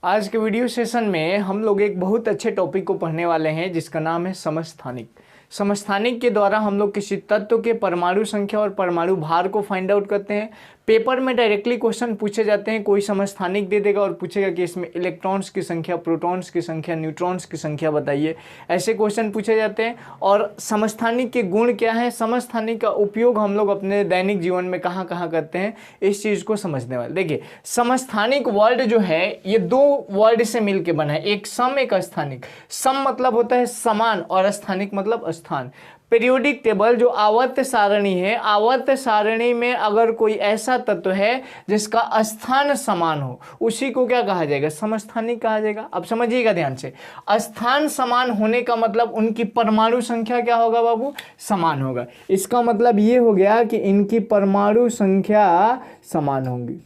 आज के video session में हम लोग एक बहुत अच्छे टॉपिक को पढ़ने वाले हैं जिसका नाम है समस्थानिक। समस्थानिक के द्वारा हम लोग किसी तत्व के परमाणु संख्या और परमाणु भार को फाइंड आउट करते हैं। पेपर में डायरेक्टली क्वेश्चन पूछे जाते हैं, कोई समस्थानिक दे देगा और पूछेगा कि इसमें इलेक्ट्रॉन्स की संख्या, प्रोटॉन्स की संख्या, न्यूट्रॉन्स की संख्या बताइए। ऐसे क्वेश्चन पूछे जाते हैं। और समस्थानिक के गुण क्या है, समस्थानिक का उपयोग हम लोग अपने दैनिक जीवन में कहाँ कहाँ करते हैं, इस चीज़ को समझने वाले। देखिए, समस्थानिक वर्ड जो है ये दो वर्ड से मिलके बना है, एक सम एक स्थानिक। सम मतलब होता है समान और स्थानिक मतलब स्थान। पीरियोडिक टेबल जो आवर्त सारणी है, आवर्त सारणी में अगर कोई ऐसा तत्व है जिसका स्थान समान हो, उसी को क्या कहा जाएगा, समस्थानिक कहा जाएगा। अब समझिएगा ध्यान से, स्थान समान होने का मतलब उनकी परमाणु संख्या क्या होगा बाबू, समान होगा। इसका मतलब ये हो गया कि इनकी परमाणु संख्या समान होंगी,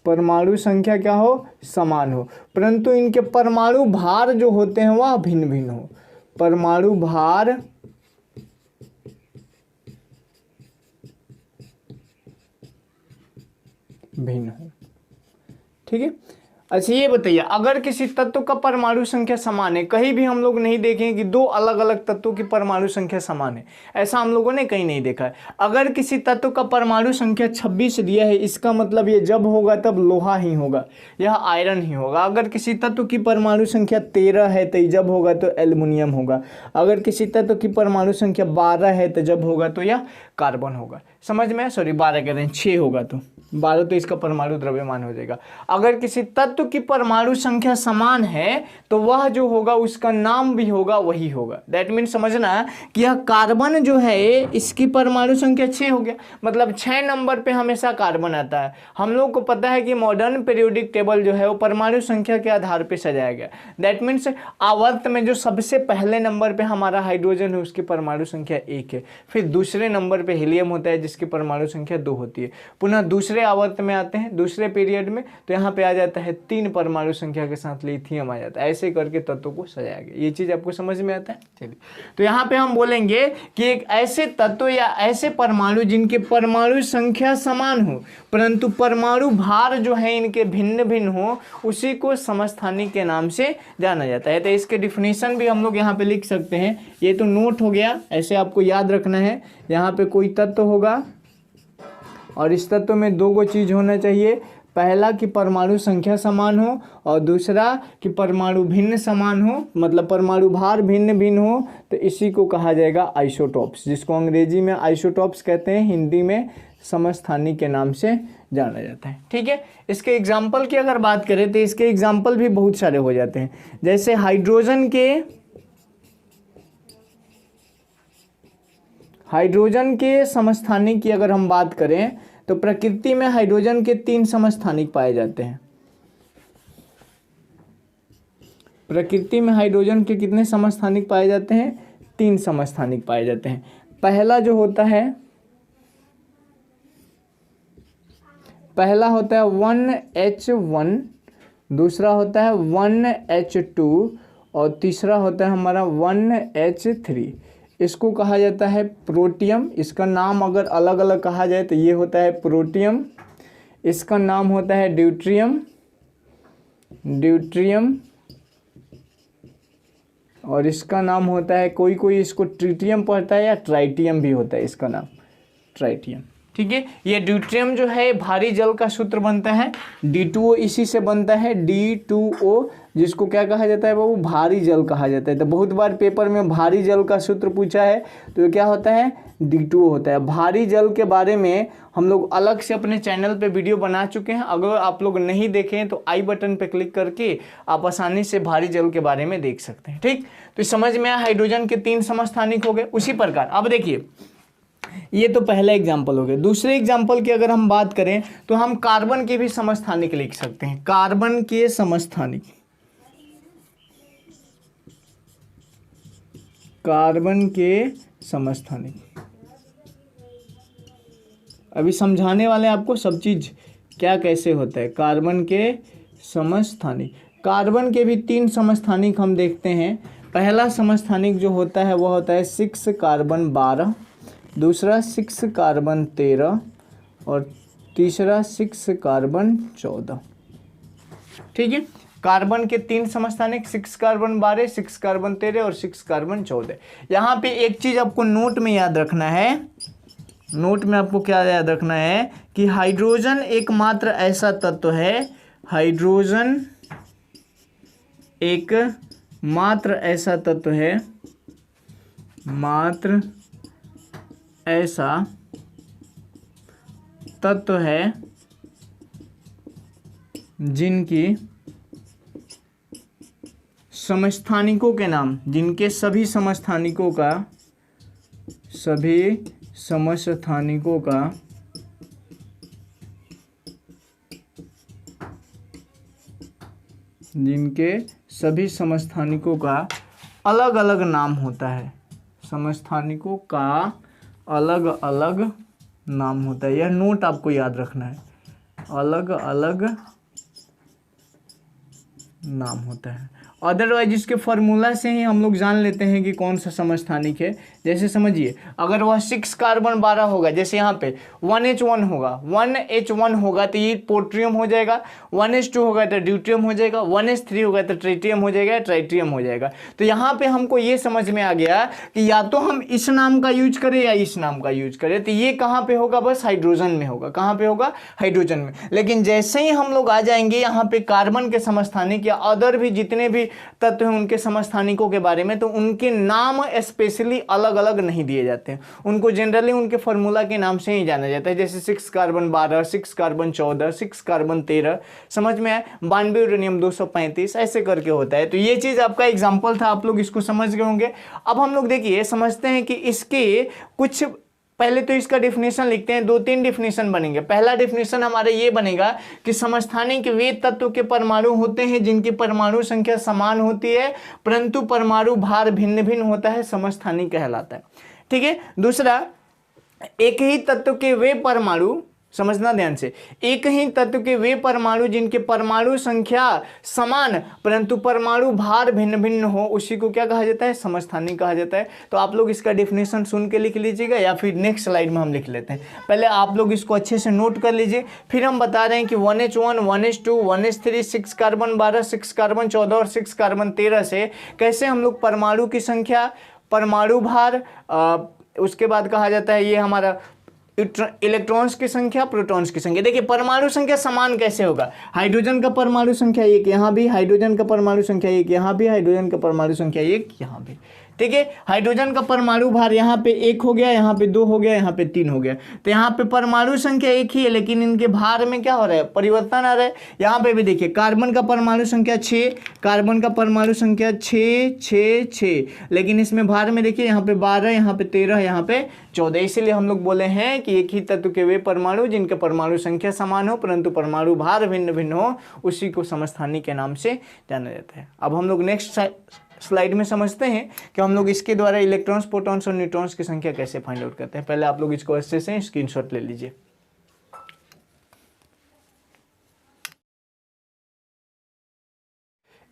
परमाणु संख्या क्या हो, समान हो, परंतु इनके परमाणु भार जो होते हैं वह भिन्न भिन्न हो, परमाणु भार भिन्न हो। ठीक है। अच्छा ये बताइए, अगर किसी तत्व का परमाणु संख्या समान है, कहीं भी हम लोग नहीं देखें कि दो अलग अलग तत्वों की परमाणु संख्या समान है, ऐसा हम लोगों ने कहीं नहीं देखा है। अगर किसी तत्व का परमाणु संख्या 26 दिया है, इसका मतलब ये जब होगा तब लोहा ही होगा, यह आयरन ही होगा। अगर किसी तत्व की परमाणु संख्या 13 है तो जब होगा तो एल्युमिनियम होगा। अगर किसी तत्व की परमाणु संख्या 12 है तो जब होगा तो यह कार्बन होगा। समझ में, सॉरी 12 कह रहे हैं, 6 होगा तो 12 तो इसका परमाणु द्रव्यमान हो जाएगा। अगर किसी तत्व की परमाणु संख्या समान है तो वह जो होगा उसका नाम भी होगा वही होगा। दैट मीन समझना कि यह कार्बन जो है इसकी परमाणु संख्या 6 हो गया, मतलब 6 नंबर पे हमेशा कार्बन आता है। हम लोग को पता है कि मॉडर्न पीरियोडिक टेबल जो है वो परमाणु संख्या के आधार पर सजाया गया। दैट मीन्स आवर्त में जो सबसे पहले नंबर पे हमारा हाइड्रोजन है उसकी परमाणु संख्या 1 है, फिर दूसरे नंबर पे हीलियम होता है जिसकी परमाणु संख्या 2 होती है, पुनः दूसरे आवर्त में आते हैं दूसरे पीरियड में तो यहाँ पे आ जाता है 3 परमाणु संख्या के साथ लिथियम आ जाता है। ऐसे करके तत्वों को सजाया गया। ये चीज आपको समझ में आता है। चलिए, तो यहाँ पे हम बोलेंगे कि एक ऐसे तत्व या ऐसे परमाणु जिनके परमाणु संख्या समान हो परंतु परमाणु भार जो है इनके भिन्न भिन्न हो, उसी को समस्थानिक के नाम से जाना जाता है। तो इसके डिफिनेशन भी हम लोग यहाँ पे लिख सकते हैं। ये तो नोट हो गया, ऐसे आपको याद रखना है। यहाँ पे कोई तत्व होगा और इस तत्व में दो गो चीज होना चाहिए, पहला कि परमाणु संख्या समान हो और दूसरा कि परमाणु भिन्न समान हो, मतलब परमाणु भार भिन्न भिन्न हो, तो इसी को कहा जाएगा आइसोटॉप्स, जिसको अंग्रेजी में आइसोटॉप्स कहते हैं, हिंदी में समस्थानिक के नाम से जाना जाता है। ठीक है। इसके एग्जाम्पल की अगर बात करें तो इसके एग्जाम्पल भी बहुत सारे हो जाते हैं। जैसे हाइड्रोजन के समस्थानिक की अगर हम बात करें तो प्रकृति में हाइड्रोजन के 3 समस्थानिक पाए जाते हैं। प्रकृति में हाइड्रोजन के कितने समस्थानिक पाए जाते हैं, 3 समस्थानिक पाए जाते हैं। पहला होता है 1H1, दूसरा होता है 1H2 और तीसरा होता है हमारा 1H3। इसको कहा जाता है प्रोटियम। इसका नाम अगर अलग अलग कहा जाए तो ये होता है प्रोटियम, इसका नाम होता है ड्यूट्रियम और इसका नाम होता है, कोई कोई इसको ट्रिटियम पढ़ता है या ट्राइटियम भी होता है, इसका नाम ट्राइटियम। ठीक है। ये ड्यूट्रियम जो है भारी जल का सूत्र बनता है, D2O इसी से बनता है, D2O, जिसको क्या कहा जाता है बाबू, भारी जल कहा जाता है। तो बहुत बार पेपर में भारी जल का सूत्र पूछा है तो ये क्या होता है, D2O होता है। भारी जल के बारे में हम लोग अलग से अपने चैनल पे वीडियो बना चुके हैं, अगर आप लोग नहीं देखें तो आई बटन पे क्लिक करके आप आसानी से भारी जल के बारे में देख सकते हैं। ठीक, तो समझ में आया, हाइड्रोजन के 3 समस्थानिक हो गए। उसी प्रकार अब देखिए, ये तो पहला एग्जाम्पल हो गया। दूसरे एग्जाम्पल की अगर हम बात करें तो हम कार्बन के भी समस्थानिक लिख सकते हैं। कार्बन के समस्थानिक, कार्बन के समस्थानिक अभी समझाने वाले हैं आपको सब चीज क्या कैसे होता है। कार्बन के समस्थानिक, कार्बन के भी 3 समस्थानिक हम देखते हैं। पहला समस्थानिक जो होता है वह होता है 6 कार्बन 12, दूसरा 6 कार्बन 13 और तीसरा 6 कार्बन 14। ठीक है, कार्बन के 3 समस्थानिक, 6 कार्बन 12, 6 कार्बन 13 और 6 कार्बन 14। यहाँ पे एक चीज आपको नोट में याद रखना है, नोट में आपको क्या याद रखना है कि हाइड्रोजन एकमात्र ऐसा तत्व है, हाइड्रोजन एक मात्र ऐसा तत्व है, मात्र ऐसा तत्व है जिनकी समस्थानिकों के नाम, जिनके सभी समस्थानिकों का, सभी समस्थानिकों का जिनके सभी समस्थानिकों का अलग अलग नाम होता है, समस्थानिकों का अलग अलग नाम होता है। यह नोट आपको याद रखना है, अलग अलग नाम होता है। अदरवाइज इसके फॉर्मूला से ही हम लोग जान लेते हैं कि कौन सा समस्थानिक है। जैसे समझिए, अगर वह 6 कार्बन 12 होगा, जैसे यहाँ पे 1H1 होगा, 1H1 होगा तो ये पोट्रियम हो जाएगा, 1H2 होगा तो ड्यूट्रियम हो जाएगा, 1H3 होगा तो ट्रिटियम हो जाएगा, ट्राइट्रियम हो जाएगा। तो यहाँ पे हमको ये समझ में आ गया कि या तो हम इस नाम का यूज करें या इस नाम का यूज करें। तो ये कहाँ पे होगा, बस हाइड्रोजन में होगा। कहाँ पे होगा, हाइड्रोजन में। लेकिन जैसे ही हम लोग आ जाएंगे यहाँ पे कार्बन के समस्थानिक या अदर भी जितने भी तत्व हैं उनके समस्थानिकों के बारे में, तो उनके नाम स्पेशली अलग अलग नहीं दिए जाते हैं, उनको जनरली उनके फॉर्मूला के नाम से ही जाना जाता है। जैसे 6 कार्बन 12, 6 कार्बन 14, 6 कार्बन 13, समझ में आया, 92 यूरेनियम 235, ऐसे करके होता है। तो ये चीज आपका एग्जाम्पल था, आप लोग इसको समझ गए होंगे। अब हम लोग देखिए समझते हैं कि इसके कुछ, पहले तो इसका डिफिनेशन लिखते हैं, 2-3 डिफिनेशन बनेंगे। पहला डिफिनेशन हमारा ये बनेगा कि समस्थानिक वे तत्व के परमाणु होते हैं जिनकी परमाणु संख्या समान होती है परंतु परमाणु भार भिन्न भिन्न होता है, समस्थानिक कहलाता है। ठीक है। दूसरा, एक ही तत्व के वे परमाणु, समझना ध्यान से, एक ही तत्व के वे परमाणु जिनके परमाणु संख्या समान परंतु परमाणु भार भिन्न भिन्न हो, उसी को क्या कहा जाता है, समस्थानिक कहा जाता है। तो आप लोग इसका डेफिनेशन सुन के लिख लीजिएगा या फिर नेक्स्ट स्लाइड में हम लिख लेते हैं। पहले आप लोग इसको अच्छे से नोट कर लीजिए, फिर हम बता रहे हैं कि 1H1, 1H2, 1H3, 6 carbon 12, 6 carbon 14 और 6 कार्बन 13 से कैसे हम लोग परमाणु की संख्या, परमाणु भार, उसके बाद कहा जाता है ये हमारा इलेक्ट्रॉन्स की संख्या, प्रोटॉन्स की संख्या। देखिए परमाणु संख्या समान कैसे होगा, हाइड्रोजन का परमाणु संख्या 1 यहाँ भी, हाइड्रोजन का परमाणु संख्या 1 यहाँ भी, हाइड्रोजन का परमाणु संख्या 1 यहाँ भी। ठीक है। हाइड्रोजन का परमाणु भार यहाँ पे 1 हो गया, यहाँ पे 2 हो गया, यहाँ पे 3 हो गया। तो यहाँ पे परमाणु संख्या 1 ही है लेकिन इनके भार में क्या हो रहा है, परिवर्तन आ रहा है। यहाँ पे भी देखिए कार्बन का परमाणु संख्या 6, कार्बन का परमाणु संख्या 6 6 6, लेकिन इसमें भार में देखिए यहाँ पे 12, यहाँ पे 13, यहाँ पे 14। इसीलिए हम लोग बोले हैं कि एक ही तत्व के वे परमाणु जिनके परमाणु संख्या समान हो परंतु परमाणु भार भिन्न भिन्न हो, उसी को समस्थानिक के नाम से जाना जाता है। अब हम लोग नेक्स्ट स्लाइड में समझते हैं कि हम लोग इसके द्वारा इलेक्ट्रॉन्स, प्रोटॉन्स और न्यूट्रॉन्स की संख्या कैसे फाइंड आउट करते हैं। पहले आप लोग इसको अच्छे से स्क्रीनशॉट ले लीजिए।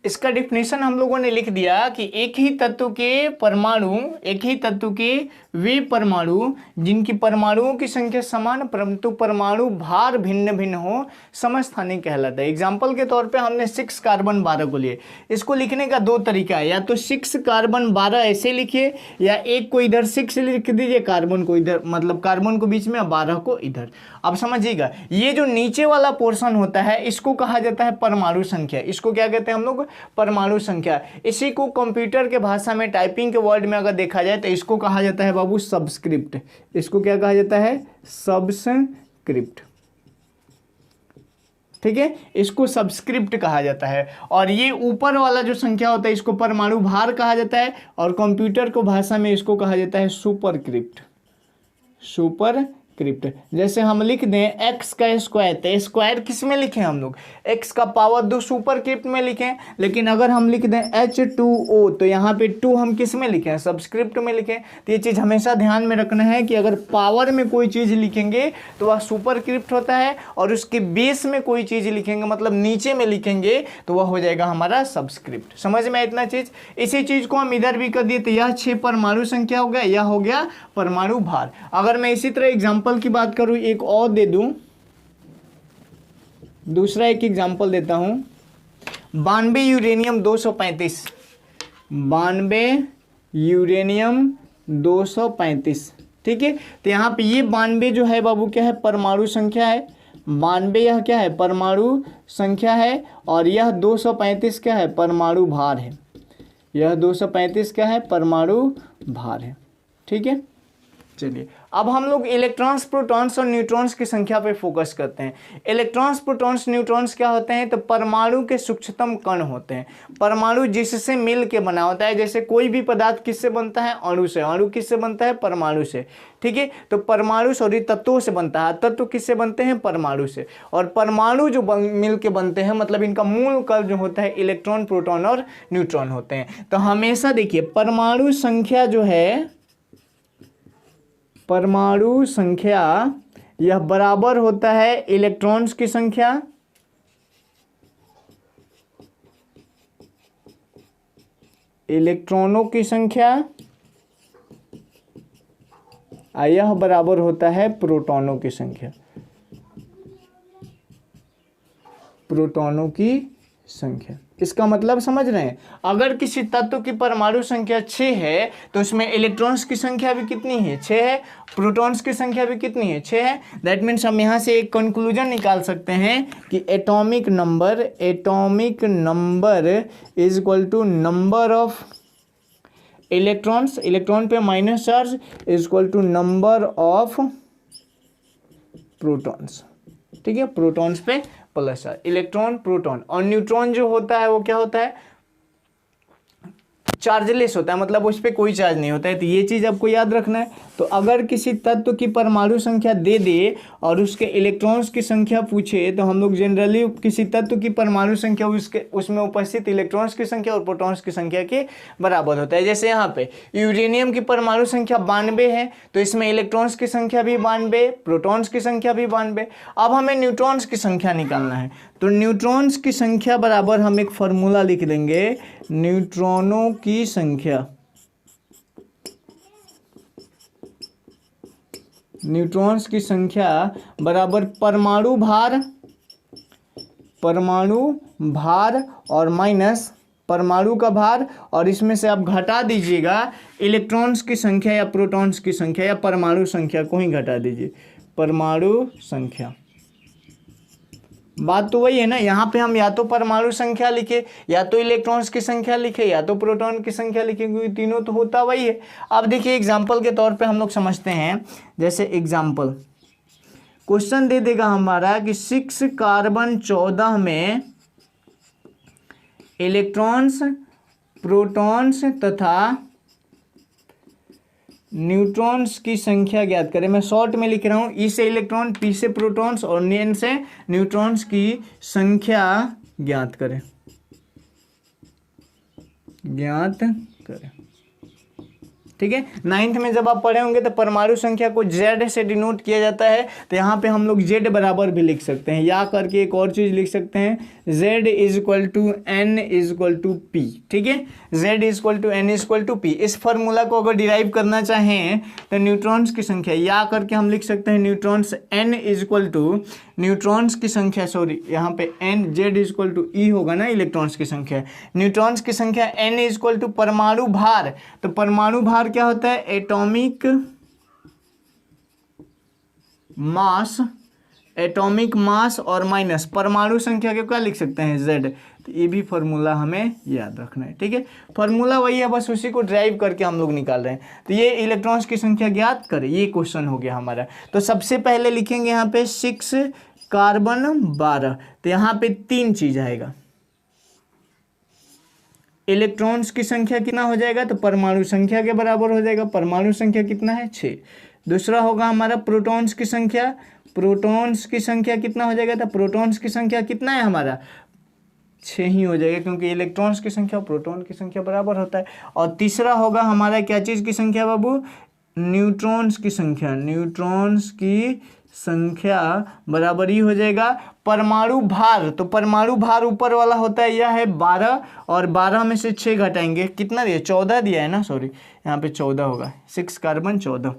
इसका डिफिनेशन हम लोगों ने लिख दिया कि एक ही तत्व के परमाणु, एक ही तत्व के वे परमाणु जिनकी परमाणुओं की संख्या समान परंतु परमाणु भार भिन्न भिन्न हो, समस्थानिक कहलाता है। एग्जाम्पल के तौर पे हमने 6 कार्बन 12 को लिए। इसको लिखने का 2 तरीका है, या तो 6 कार्बन 12 ऐसे लिखिए या एक को इधर 6 लिख दीजिए, कार्बन को इधर, मतलब कार्बन को बीच में, 12 को इधर। अब समझिएगा, ये जो नीचे वाला पोर्शन होता है इसको कहा जाता है परमाणु संख्या। इसको क्या कहते हैं हम लोग, परमाणु संख्या। इसी को कंप्यूटर के भाषा में, टाइपिंग के वर्ड में अगर देखा जाए तो इसको कहा जाता है बाबू सबस्क्रिप्ट। इसको क्या कहा जाता है, सबस्क्रिप्ट। ठीक है, इसको सबस्क्रिप्ट कहा जाता है। और ये ऊपर वाला जो संख्या होता है इसको परमाणु भार कहा जाता है और कंप्यूटर को भाषा में इसको कहा जाता है सुपरक्रिप्ट। सुपरक्रिप्ट। जैसे हम लिख दें x का स्क्वायर, तो स्क्वायर किस में लिखें हम लोग, x का पावर 2 सुपरक्रिप्ट में लिखें। लेकिन अगर हम लिख दें H2O तो यहाँ पे 2 हम किस में लिखें, सबस्क्रिप्ट में लिखें। तो ये चीज़ हमेशा ध्यान में रखना है कि अगर पावर में कोई चीज़ लिखेंगे तो वह सुपरक्रिप्ट होता है और उसके बेस में कोई चीज़ लिखेंगे, मतलब नीचे में लिखेंगे, तो वह हो जाएगा हमारा सबस्क्रिप्ट। समझ में इतना चीज़। इसी चीज़ को हम इधर भी कर दिए तो यह 6 परमाणु संख्या हो गया, यह हो गया परमाणु भार। अगर मैं इसी तरह एग्जाम्पल की बात करूं, एक और दे दूं, दूसरा एक एग्जाम्पल देता हूँ, 92 यूरेनियम 235, 92 यूरेनियम 235, ठीक है। तो यहाँ पे ये 92 जो है बाबू क्या है, परमाणु संख्या है, 92 यह क्या है, परमाणु संख्या है, और यह 235 क्या है, परमाणु भार है, यह 235 क्या है, परमाणु भार है, ठीक है। चलिए अब हम लोग इलेक्ट्रॉन्स, प्रोटॉन्स और न्यूट्रॉन्स की संख्या पे फोकस करते हैं। इलेक्ट्रॉन्स, प्रोटॉन्स, न्यूट्रॉन्स क्या होते हैं, तो परमाणु के सूक्ष्मतम कण होते हैं। परमाणु जिससे मिल के बना होता है, जैसे कोई भी पदार्थ किससे बनता है, अणु से, अणु किससे बनता है, परमाणु से, ठीक है। तो परमाणु सॉरी तत्वों से बनता है, तत्व किससे बनते हैं, परमाणु से, और परमाणु जो मिल के बनते हैं मतलब इनका मूल कण जो होता है इलेक्ट्रॉन, प्रोटॉन और न्यूट्रॉन होते हैं। तो हमेशा देखिए परमाणु संख्या जो है, परमाणु संख्या यह बराबर होता है इलेक्ट्रॉन्स की संख्या, इलेक्ट्रॉनों की संख्या, यह बराबर होता है प्रोटॉनों की संख्या, प्रोटॉनों की संख्या। इसका मतलब समझ रहे हैं, अगर किसी तत्व की परमाणु संख्या 6 है तो उसमें इलेक्ट्रॉन्स की संख्या भी कितनी है, 6 है, प्रोटॉन्स की संख्या भी कितनी है, 6 है। दैट मीन्स हम यहाँ से एक कंक्लूजन निकाल सकते हैं कि atomic number is equal to number of electrons, electron पे minus charge, is equal to number of protons, ठीक है, प्रोटॉन्स पे प्लस चार्ज, इलेक्ट्रॉन, प्रोटॉन। और न्यूट्रॉन जो होता है वो क्या होता है, चार्जलेस होता है, मतलब उस पर कोई चार्ज नहीं होता है। तो ये चीज़ आपको याद रखना है। तो अगर किसी तत्व की परमाणु संख्या दे दे और उसके इलेक्ट्रॉन्स की संख्या पूछे तो हम लोग जनरली किसी तत्व की परमाणु संख्या उसमें उपस्थित इलेक्ट्रॉन्स की संख्या और प्रोटॉन्स की संख्या के बराबर होता है। जैसे यहाँ पे यूरेनियम की परमाणु संख्या 92 है तो इसमें इलेक्ट्रॉन्स की संख्या भी 92, प्रोटॉन्स की संख्या भी 92। अब हमें न्यूट्रॉन्स की संख्या निकालना है, तो न्यूट्रॉन्स की संख्या बराबर हम एक फॉर्मूला लिख देंगे, न्यूट्रॉनों की संख्या, न्यूट्रॉन्स की संख्या बराबर परमाणु भार और माइनस परमाणु का भार, और इसमें से आप घटा दीजिएगा इलेक्ट्रॉन्स की संख्या या प्रोटॉन्स की संख्या या परमाणु संख्या को ही घटा दीजिए, परमाणु संख्या। बात तो वही है ना, यहाँ पे हम या तो परमाणु संख्या लिखे, या तो इलेक्ट्रॉन्स की संख्या लिखे, या तो प्रोटॉन की संख्या लिखे, क्योंकि तीनों तो होता वही है। अब देखिए एग्जाम्पल के तौर पे हम लोग समझते हैं, जैसे एग्जाम्पल क्वेश्चन दे देगा हमारा कि 6 कार्बन 14 में इलेक्ट्रॉन्स, प्रोटॉन्स तथा न्यूट्रॉन्स की संख्या ज्ञात करें। मैं शॉर्ट में लिख रहा हूँ, ई से इलेक्ट्रॉन, पी से प्रोटॉन्स और एन से न्यूट्रॉन्स की संख्या ज्ञात करें, ठीक है। 9th में जब आप पढ़े होंगे तो परमाणु संख्या को Z से डिनोट किया जाता है, तो यहाँ पे हम लोग Z बराबर भी लिख सकते हैं, या करके एक और चीज़ लिख सकते हैं, Z is equal to N is equal to P, ठीक है, Z is equal to N is equal to P। इस फार्मूला को अगर डिराइव करना चाहें तो न्यूट्रॉन्स की संख्या या करके हम लिख सकते हैं neutrons N is equal to neutrons की संख्या, सॉरी यहाँ पे N, Z is equal to E होगा ना इलेक्ट्रॉन्स की संख्या, न्यूट्रॉन्स की संख्या N इज इक्वल टू परमाणु भार। तो परमाणु भार क्या होता है, एटॉमिक मास और माइनस परमाणु संख्या के क्या लिख सकते हैं, Z। तो ये भी फार्मूला हमें याद रखना है, ठीक है। फार्मूला वही है, बस उसी को ड्राइव करके हम लोग निकाल रहे हैं। तो ये इलेक्ट्रॉन्स की संख्या ज्ञात करें, ये क्वेश्चन हो गया हमारा। तो सबसे पहले लिखेंगे यहाँ पे 6 कार्बन 12, तो यहाँ पे 3 चीज आएगा, इलेक्ट्रॉन्स की संख्या कितना हो जाएगा, तो परमाणु संख्या के बराबर हो जाएगा, परमाणु संख्या कितना है 6। दूसरा होगा हमारा प्रोटॉन्स की संख्या, प्रोटॉन्स की संख्या कितना हो जाएगा, तो प्रोटॉन्स की संख्या कितना है हमारा 6 ही हो जाएगा, क्योंकि इलेक्ट्रॉन्स की संख्या और प्रोटॉन की संख्या बराबर होता है। और तीसरा होगा हमारा क्या चीज़ की संख्या बाबू, न्यूट्रॉन्स की संख्या, न्यूट्रॉन्स की संख्या बराबर ही हो जाएगा परमाणु भार। तो परमाणु भार ऊपर वाला होता है, यह है 12, और 12 में से 6 घटाएंगे, कितना दिया 14 दिया है ना, सॉरी यहाँ पे 14 होगा, 6 कार्बन 14,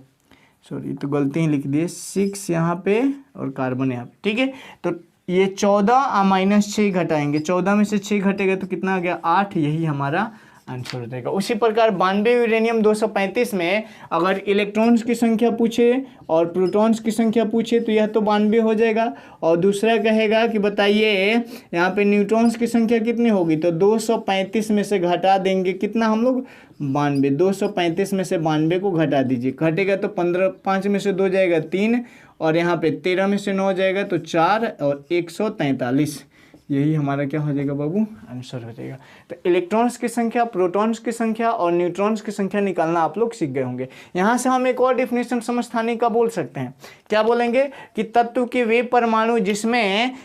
सॉरी तो गलती ही लिख दिए, 6 यहाँ पे और कार्बन यहाँ पे, ठीक है। तो ये 14 -6 घटाएंगे, 14 में से 6 घटेगा तो कितना आ गया 8, यही हमारा आंसर हो जाएगा। उसी प्रकार 92 यूरेनियम 235 में अगर इलेक्ट्रॉन्स की संख्या पूछे और प्रोटॉन्स की संख्या पूछे तो यह तो 92 हो जाएगा। और दूसरा कहेगा कि बताइए यहाँ पे न्यूट्रॉन्स की संख्या कितनी होगी, तो 235 में से घटा देंगे कितना हम लोग 92, 235 में से 92 को घटा दीजिए, घटेगा तो 15, 5 में से 2 जाएगा 3 और यहाँ पे 13 में से 9 जाएगा तो 4 और 143, यही हमारा क्या हो जाएगा बाबू आंसर हो जाएगा। तो इलेक्ट्रॉन्स की संख्या, प्रोटॉन्स की संख्या और न्यूट्रॉन्स की संख्या निकालना आप लोग सीख गए होंगे। यहाँ से हम एक और डेफिनेशन समस्थानिक का बोल सकते हैं, क्या बोलेंगे कि तत्व के वे परमाणु जिसमें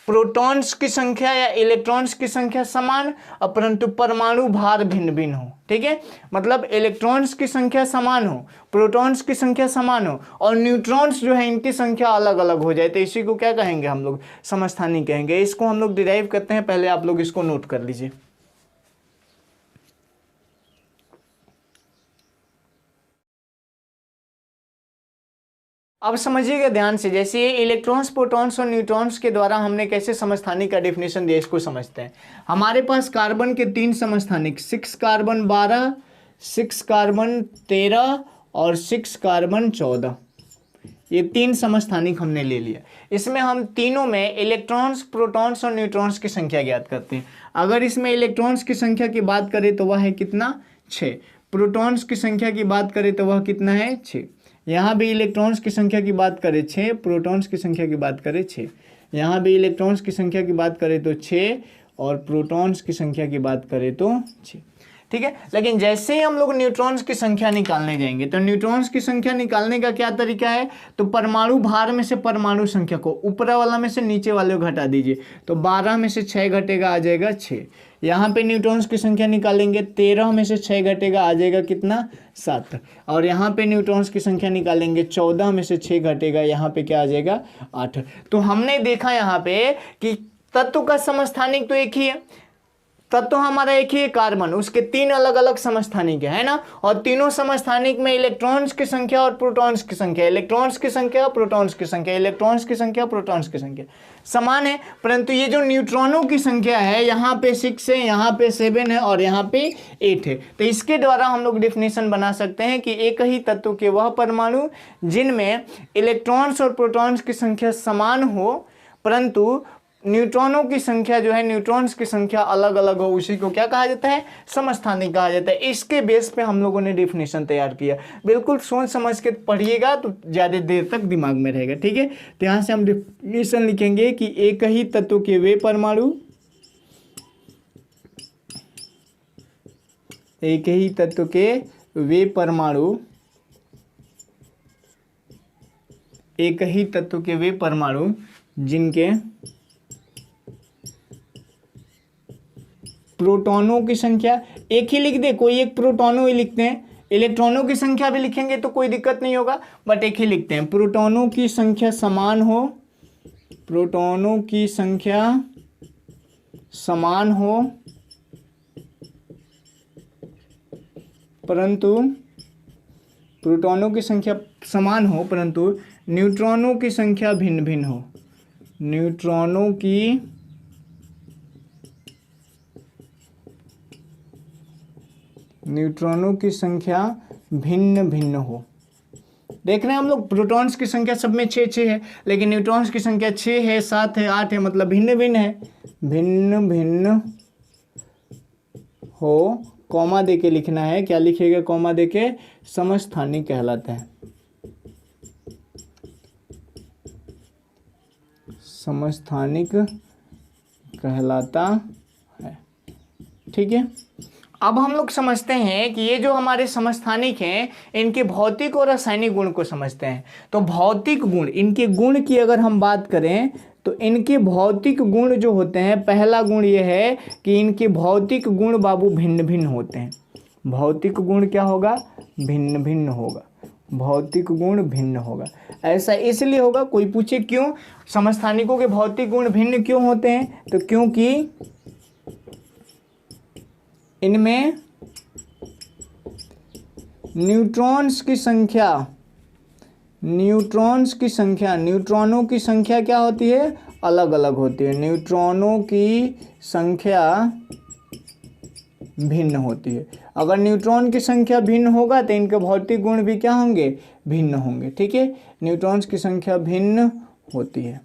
प्रोटॉन्स की संख्या या इलेक्ट्रॉन्स की संख्या समान परंतु परमाणु भार भिन्न भिन्न हो। ठीक है, मतलब इलेक्ट्रॉन्स की संख्या समान हो, प्रोटॉन्स की संख्या समान हो और न्यूट्रॉन्स जो है इनकी संख्या अलग अलग हो जाए, तो इसी को क्या कहेंगे हम लोग समस्थानिक कहेंगे। इसको हम लोग डिराइव करते हैं, पहले आप लोग इसको नोट कर लीजिए। अब समझिएगा ध्यान से, जैसे ये इलेक्ट्रॉन्स, प्रोटॉन्स और न्यूट्रॉन्स के द्वारा हमने कैसे समस्थानिक का डेफिनेशन दिया, इसको समझते हैं। हमारे पास कार्बन के 3 समस्थानिक, 6 कार्बन 12, 6 कार्बन 13 और 6 कार्बन 14, ये 3 समस्थानिक हमने ले लिया। इसमें हम तीनों में इलेक्ट्रॉन्स, प्रोटॉन्स और न्यूट्रॉन्स की संख्या ज्ञात करते हैं। अगर इसमें इलेक्ट्रॉन्स की संख्या की बात करें तो वह है कितना 6, प्रोटॉन्स की संख्या की बात करें तो वह कितना है 6, यहाँ भी इलेक्ट्रॉन्स की संख्या की बात करें 6, प्रोटॉन्स की संख्या की बात करें 6, यहाँ भी इलेक्ट्रॉन्स की संख्या की बात करें तो 6 और प्रोटॉन्स की संख्या की बात करें तो 6। ठीक है, लेकिन जैसे ही हम लोग न्यूट्रॉन्स की संख्या निकालने जाएंगे तो न्यूट्रॉन्स की संख्या निकालने का क्या तरीका है, तो परमाणु भार में से परमाणु संख्या को ऊपर वाला में से नीचे वाले को घटा दीजिए, तो 12 में से 6 घटेगा आ जाएगा 6। यहाँ पे न्यूट्रॉन्स की संख्या निकालेंगे, 13 में से 6 घटेगा आ जाएगा कितना 7, और यहाँ पे न्यूट्रॉन्स की संख्या निकालेंगे, 14 में से 6 घटेगा, यहाँ पे क्या आ जाएगा 8। तो हमने देखा यहाँ पे कि तत्व का समस्थानिक तो एक ही है, तत्व हमारा एक ही है कार्बन, उसके 3 अलग अलग समस्थानिक है ना, और तीनों समस्थानिक में इलेक्ट्रॉन्स की संख्या और प्रोटॉन्स की संख्या, इलेक्ट्रॉन्स की संख्या प्रोटॉन्स की संख्या, इलेक्ट्रॉन्स की संख्या प्रोटॉन्स की संख्या समान है। परंतु ये जो न्यूट्रॉनों की संख्या है, यहाँ पे 6 है, यहाँ पे 7 है और यहाँ पे 8 है, तो इसके द्वारा हम लोग डेफिनेशन बना सकते हैं कि एक ही तत्व के वह परमाणु जिनमें इलेक्ट्रॉन्स और प्रोटॉन्स की संख्या समान हो परंतु न्यूट्रॉनों की संख्या जो है, न्यूट्रॉन्स की संख्या अलग अलग हो, उसी को क्या कहा जाता है समस्थानिक कहा जाता है। इसके बेस पे हम लोगों ने डेफिनेशन तैयार किया। बिल्कुल सोच समझ के पढ़िएगा तो ज़्यादा देर तक दिमाग में रहेगा। ठीक है, तो यहाँ से हम डेफिनेशन लिखेंगे कि एक ही तत्व के वे परमाणु, एक ही तत्व के वे परमाणु, एक ही तत्व के वे परमाणु जिनके प्रोटॉनों की संख्या एक ही लिख दे, कोई एक प्रोटॉनों ही लिखते हैं, इलेक्ट्रॉनों की संख्या भी लिखेंगे तो कोई दिक्कत नहीं होगा, बट एक ही लिखते हैं। प्रोटॉनों की संख्या समान हो, प्रोटॉनों की संख्या समान हो परंतु प्रोटॉनों की संख्या समान हो परंतु न्यूट्रॉनों की संख्या भिन्न भिन्न हो, न्यूट्रॉनों की संख्या भिन्न भिन्न हो। देख रहे हैं हम लोग, प्रोटॉन्स की संख्या सब में 6 है, लेकिन न्यूट्रॉन्स की संख्या 6 है, 7 है, 8 है, मतलब भिन्न भिन्न है, भिन्न भिन्न हो। कॉमा देके लिखना है, क्या लिखेगा कॉमा देके, समस्थानिक कहलाता है, समस्थानिक कहलाता है। ठीक है, अब हम लोग समझते हैं कि ये जो हमारे समस्थानिक हैं इनके भौतिक और रासायनिक गुण को समझते हैं। तो भौतिक गुण, इनके गुण की अगर हम बात करें तो इनके भौतिक गुण जो होते हैं, पहला गुण ये है कि इनके भौतिक गुण बाबू भिन्न भिन्न होते हैं। भौतिक गुण क्या होगा, भिन्न भिन्न होगा, भौतिक गुण भिन्न होगा। ऐसा इसलिए होगा, कोई पूछे क्यों समस्थानिकों के भौतिक गुण भिन्न क्यों होते हैं, तो क्योंकि इनमें न्यूट्रॉन्स की संख्या, न्यूट्रॉनों की संख्या क्या होती है, अलग अलग होती है, न्यूट्रॉनों की संख्या भिन्न होती है। अगर न्यूट्रॉन की संख्या भिन्न होगा तो इनके भौतिक गुण भी क्या होंगे, भिन्न होंगे। ठीक है, न्यूट्रॉन्स की संख्या भिन्न होती है।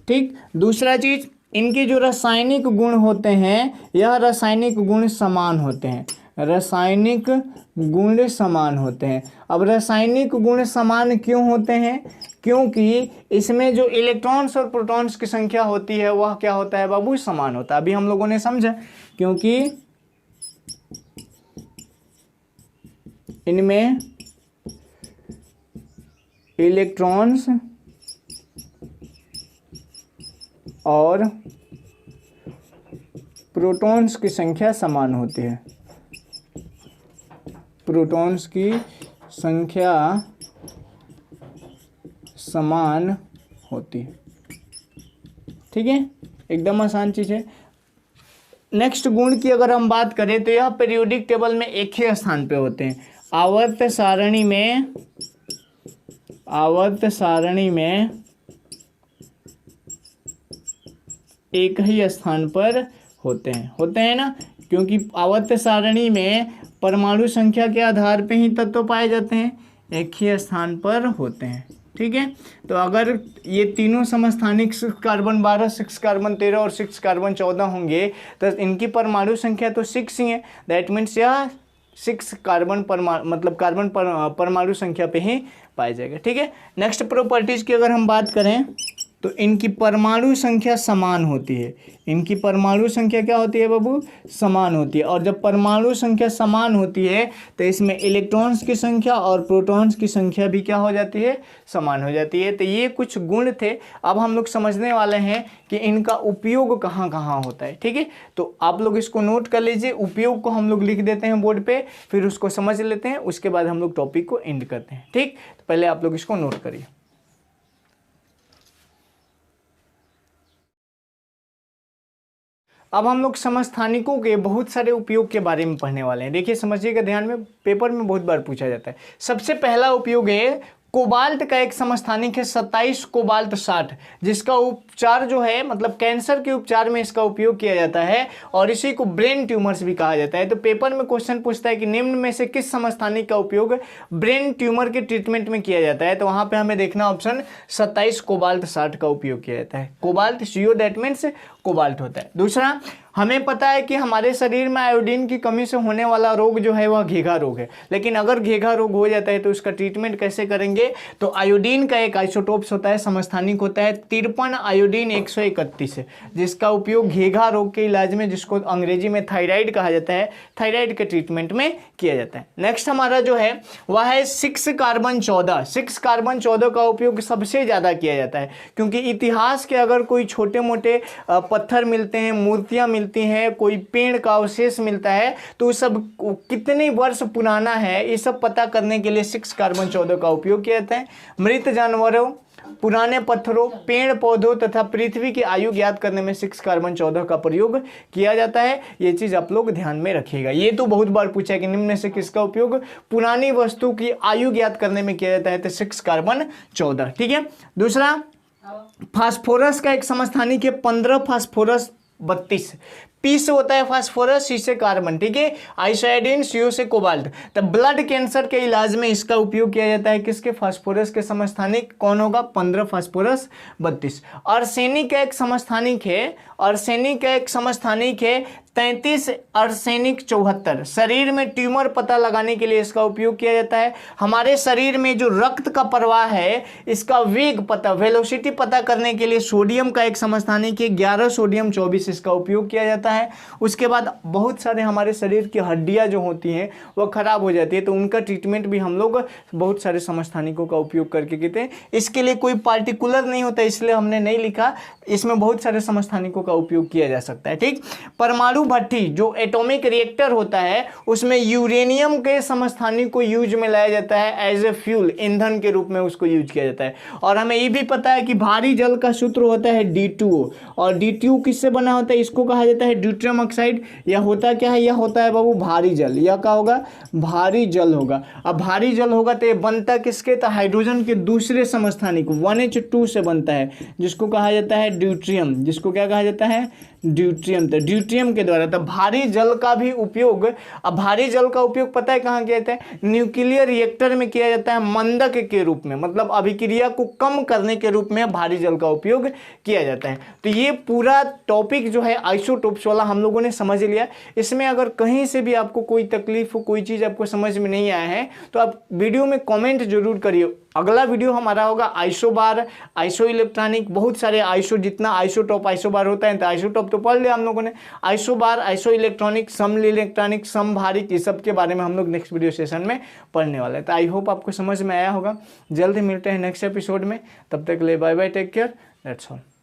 ठीक, दूसरा चीज, इनके जो रासायनिक गुण होते हैं यह रासायनिक गुण समान होते हैं, रासायनिक गुण समान होते हैं। अब रासायनिक गुण समान क्यों होते हैं, क्योंकि इसमें जो इलेक्ट्रॉन्स और प्रोटॉन्स की संख्या होती है वह क्या होता है बाबू, समान होता है। अभी हम लोगों ने समझा, क्योंकि इनमें इलेक्ट्रॉन्स और प्रोटॉन्स की संख्या समान होती है, प्रोटॉन्स की संख्या समान होती है। ठीक है, एकदम आसान चीज है। नेक्स्ट गुण की अगर हम बात करें तो यह पीरियोडिक टेबल में एक ही स्थान पे होते हैं, आवर्त सारणी में एक ही स्थान पर होते हैं ना, क्योंकि आवर्त सारणी में परमाणु संख्या के आधार पे ही तत्व पाए जाते हैं, एक ही स्थान पर होते हैं। ठीक है, तो अगर ये तीनों समस्थानिक 6 कार्बन 12, 6 कार्बन 13 और 6 कार्बन 14 होंगे तो इनकी परमाणु संख्या तो 6 ही है। दैट मीन्स यह 6 कार्बन परमाणु संख्या पे ही पाया जाएगा। ठीक है, नेक्स्ट प्रॉपर्टीज की अगर हम बात करें तो इनकी परमाणु संख्या समान होती है, इनकी परमाणु संख्या क्या होती है बाबू, समान होती है। और जब परमाणु संख्या समान होती है तो इसमें इलेक्ट्रॉन्स की संख्या और प्रोटॉन्स की संख्या भी क्या हो जाती है, समान हो जाती है। तो ये कुछ गुण थे। अब हम लोग समझने वाले हैं कि इनका उपयोग कहाँ कहाँ होता है। ठीक है, तो आप लोग इसको नोट कर लीजिए, उपयोग को हम लोग लिख देते हैं बोर्ड पे, फिर उसको समझ लेते हैं, उसके बाद हम लोग टॉपिक को एंड करते हैं। ठीक, तो पहले आप लोग इसको नोट करिए। अब हम लोग समस्थानिकों के बहुत सारे उपयोग के बारे में पढ़ने वाले हैं। देखिए समझिएगा ध्यान में, पेपर में बहुत बार पूछा जाता है। सबसे पहला उपयोग है कोबाल्ट का एक समस्थानिक है 27 कोबाल्ट 60, जिसका उपचार जो है मतलब कैंसर के उपचार में इसका उपयोग किया जाता है और इसी को ब्रेन ट्यूमर्स भी कहा जाता है। तो पेपर में क्वेश्चन पूछता है कि निम्न में से किस समस्थानिक का उपयोग ब्रेन ट्यूमर के ट्रीटमेंट में किया जाता है, तो वहां पे हमें देखना ऑप्शन 27 कोबाल्ट 60 का उपयोग किया जाता है। Cobalt CO that means cobalt होता है। दूसरा, हमें पता है कि हमारे शरीर में आयोडीन की कमी से होने वाला रोग जो है वह घेघा रोग है, लेकिन अगर घेघा रोग हो जाता है तो उसका ट्रीटमेंट कैसे करेंगे, तो आयोडीन का एक आइसोटोप्स होता है, समस्थानिक होता है 53 आयोडीन 131 है, जिसका उपयोग घेघा रोग के इलाज में, जिसको अंग्रेजी में थायराइड कहा जाता है, थायराइड के ट्रीटमेंट में किया जाता है। नेक्स्ट हमारा जो है वह है 6 कार्बन 14। 6 कार्बन 14 का उपयोग सबसे ज़्यादा किया जाता है, क्योंकि इतिहास के अगर कोई छोटे मोटे पत्थर मिलते हैं, मूर्तियाँ मिलती हैं, कोई पेड़ का अवशेष मिलता है, तो सब कितने वर्ष पुराना है ये सब पता करने के लिए 6 कार्बन 14 का उपयोग किया जाता है। मृत जानवरों, पुराने पत्थरों, पेड़ पौधों तथा पृथ्वी की आयु ज्ञात करने में 6 कार्बन 14 का प्रयोग किया जाता है। ये चीज आप लोग ध्यान में रखिएगा। ये तो बहुत बार पूछा है कि निम्न में से किसका उपयोग पुरानी वस्तु की आयु ज्ञात करने में किया जाता है, तो 6 कार्बन 14। ठीक है, दूसरा फास्फोरस का एक समस्थानिक है 15 फास्फोरस 32। पी से होता है फास्फोरस, सी से कार्बन। ठीक है, आइसोआइडिन, CO से कोबाल्ट। तो ब्लड कैंसर के इलाज में इसका उपयोग किया जाता है, किसके, फास्फोरस के समस्थानिक कौन होगा, 15 फास्फोरस 32। आर्सेनिक का एक समस्थानिक है, आर्सेनिक का एक समस्थानिक है 33 आर्सेनिक 74। शरीर में ट्यूमर पता लगाने के लिए इसका उपयोग किया जाता है। हमारे शरीर में जो रक्त का प्रवाह है इसका वेग पता, वेलोसिटी पता करने के लिए सोडियम का एक समस्थानिक है 11 सोडियम 24, इसका उपयोग किया जाता है। उसके बाद बहुत सारे हमारे शरीर की हड्डियां जो होती हैं वह खराब हो जाती है, तो उनका ट्रीटमेंट भी हम लोग बहुत सारे समस्थानिकों का उपयोग करके कहते हैं। इसके लिए कोई पार्टिकुलर नहीं होता, इसलिए हमने नहीं लिखा। इसमें बहुत सारे समस्थानिकों का उपयोग किया जा सकता है। ठीक, परमाणु भट्ठी जो एटॉमिक रिएक्टर होता है उसमें यूरेनियम के समस्थानिक को यूज में लाया जाता है एज ए फ्यूल, ईंधन के रूप में उसको यूज किया जाता है। और हमें ये भी पता है कि भारी जल का सूत्र होता है D2O, और D2O किससे बना होता है, इसको कहा जाता है ड्यूट्रियम ऑक्साइड। यह होता क्या है, यह होता है बाबू भारी जल, यह क्या होगा, भारी जल होगा। अब भारी जल होगा तो ये बनता किसके, तो हाइड्रोजन के दूसरे समस्थानिक 1H2 से बनता है, जिसको कहा जाता है ड्यूट्रियम, जिसको क्या कहा जाता है, ड्यूट्रियम। तो ड्यूट्रियम के द्वारा तो भारी जल का भी उपयोग, अब भारी जल का उपयोग पता है कहाँ किया जाता है, न्यूक्लियर रिएक्टर में किया जाता है मंदक के रूप में, मतलब अभिक्रिया को कम करने के रूप में भारी जल का उपयोग किया जाता है। तो ये पूरा टॉपिक जो है आइसोटोप्स वाला हम लोगों ने समझ लिया। इसमें अगर कहीं से भी आपको कोई तकलीफ हो, कोई चीज़ आपको समझ में नहीं आया है तो आप वीडियो में कमेंट जरूर करिए। अगला वीडियो हमारा होगा आइसोबार, आइसो इलेक्ट्रॉनिक, बहुत सारे आइसो, जितना आइसोटॉप आइसोबार होता है तो आइसोटॉप तो पढ़ लिया हम लोगों ने, आइसोबार, आइसो इलेक्ट्रॉनिक, सम इलेक्ट्रॉनिक, समभारिक, इस सब के बारे में हम लोग नेक्स्ट वीडियो सेशन में पढ़ने वाले हैं। तो आई होप आपको समझ में आया होगा। जल्द ही मिलते हैं नेक्स्ट एपिसोड में, तब तक के लिए bye bye, take care, that's all.